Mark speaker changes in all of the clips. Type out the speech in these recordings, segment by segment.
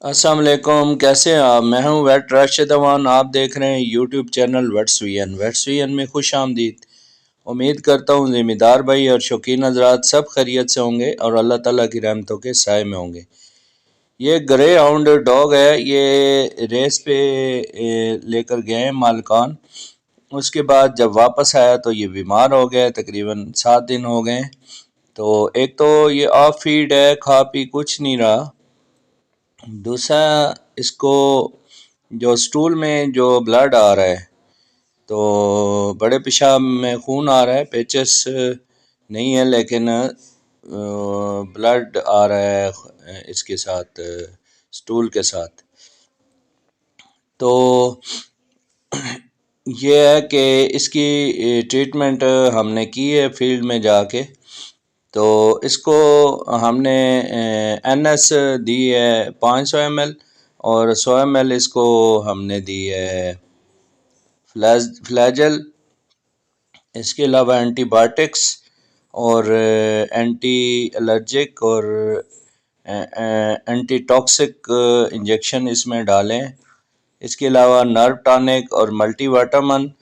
Speaker 1: अस्सलाम वालेकुम, कैसे हैं आप। मैं हूं वेट राशिद अवान। आप देख रहे हैं यूट्यूब चैनल वेट्सवियन में खुश आमदीद। उम्मीद करता हूं ज़िम्मेदार भाई और शौकीन हज़रात सब खैरियत से होंगे और अल्लाह ताला की रहमतों के साए में होंगे। ये ग्रे हाउंड डॉग है, ये रेस पे लेकर गए हैं मालकान। उसके बाद जब वापस आया तो ये बीमार हो गया, तकरीबन 7 दिन हो गए। तो एक तो ये ऑफ फीड है, खा पी कुछ नहीं रहा। दूसरा, इसको जो स्टूल में जो ब्लड आ रहा है, तो बड़े पेशाब में खून आ रहा है, पेचस नहीं है लेकिन ब्लड आ रहा है इसके साथ, स्टूल के साथ। तो ये है कि इसकी ट्रीटमेंट हमने की है फील्ड में जाके। तो इसको हमने NS दी है 500 ml और 100 ml इसको हमने दी है फ्लैजल। इसके अलावा एंटीबायोटिक्स और एंटी एलर्जिक और एंटी टॉक्सिक इंजेक्शन इसमें डालें। इसके अलावा नर्व टॉनिक और मल्टी विटामिन,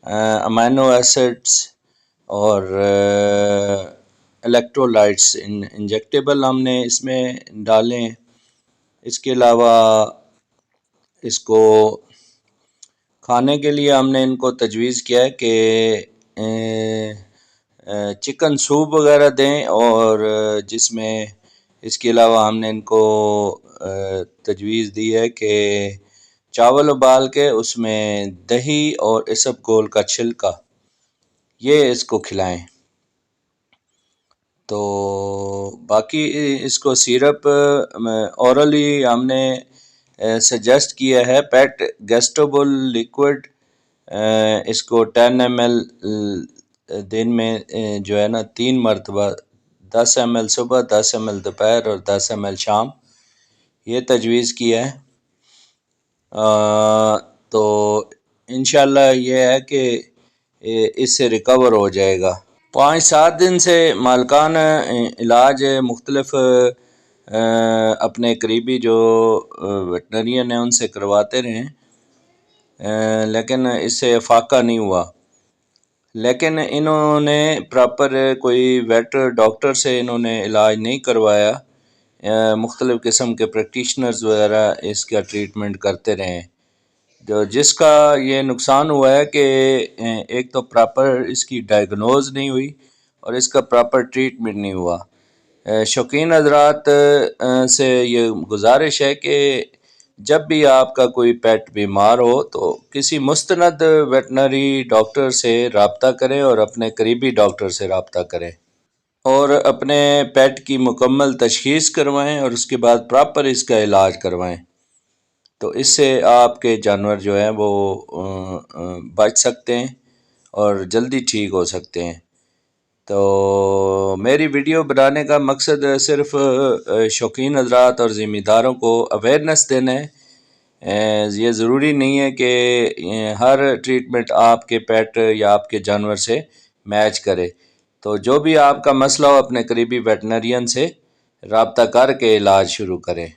Speaker 1: अमीनो एसिड्स और इलेक्ट्रोलाइट्स इंजेक्टेबल हमने इसमें डालें। इसके अलावा इसको खाने के लिए हमने इनको तजवीज़ किया है कि चिकन सूप वगैरह दें, और जिसमें इसके अलावा हमने इनको तजवीज़ दी है कि चावल उबाल के उसमें दही और इसबगोल का छिलका ये इसको खिलाएं। तो बाकी इसको सिरप औरली हमने सजेस्ट किया है पेट गैस्ट्रोबुल लिक्विड। इसको 10 ml दिन में जो है ना 3 मरतबा, 10 ml सुबह, 10 ml दोपहर और 10 ml शाम, ये तजवीज़ किया है। तो इंशाल्लाह ये है कि इससे रिकवर हो जाएगा। 5-7 दिन से मालकान इलाज मुख्तलिफ अपने करीबी जो वेटनरियन हैं उनसे करवाते रहे, लेकिन इससे फाका नहीं हुआ। लेकिन इन्होंने प्रॉपर कोई वेट डॉक्टर से इन्होंने इलाज नहीं करवाया। मुख्तलिफ किस्म के प्रैक्टिशनर्स वगैरह इसका ट्रीटमेंट करते रहे। जो जिसका ये नुकसान हुआ है कि एक तो प्रॉपर इसकी डायग्नोज नहीं हुई और इसका प्रॉपर ट्रीटमेंट नहीं हुआ। शौकीन हज़रात से ये गुजारिश है कि जब भी आपका कोई पेट बीमार हो तो किसी मुस्तनद वेटनरी डॉक्टर से रब्ता करें और अपने करीबी डॉक्टर से रब्ता करें और अपने पेट की मुकम्मल तशख़ीस करवाएं और उसके बाद प्रॉपर इसका इलाज करवाएं। तो इससे आपके जानवर जो हैं वो बच सकते हैं और जल्दी ठीक हो सकते हैं। तो मेरी वीडियो बनाने का मकसद सिर्फ शौकीन हज़रात और ज़िम्मेदारों को अवेयरनेस देना है। ये ज़रूरी नहीं है कि हर ट्रीटमेंट आपके पेट या आपके जानवर से मैच करे। तो जो भी आपका मसला हो अपने करीबी वेटनरियन से रब्ता करके इलाज शुरू करें।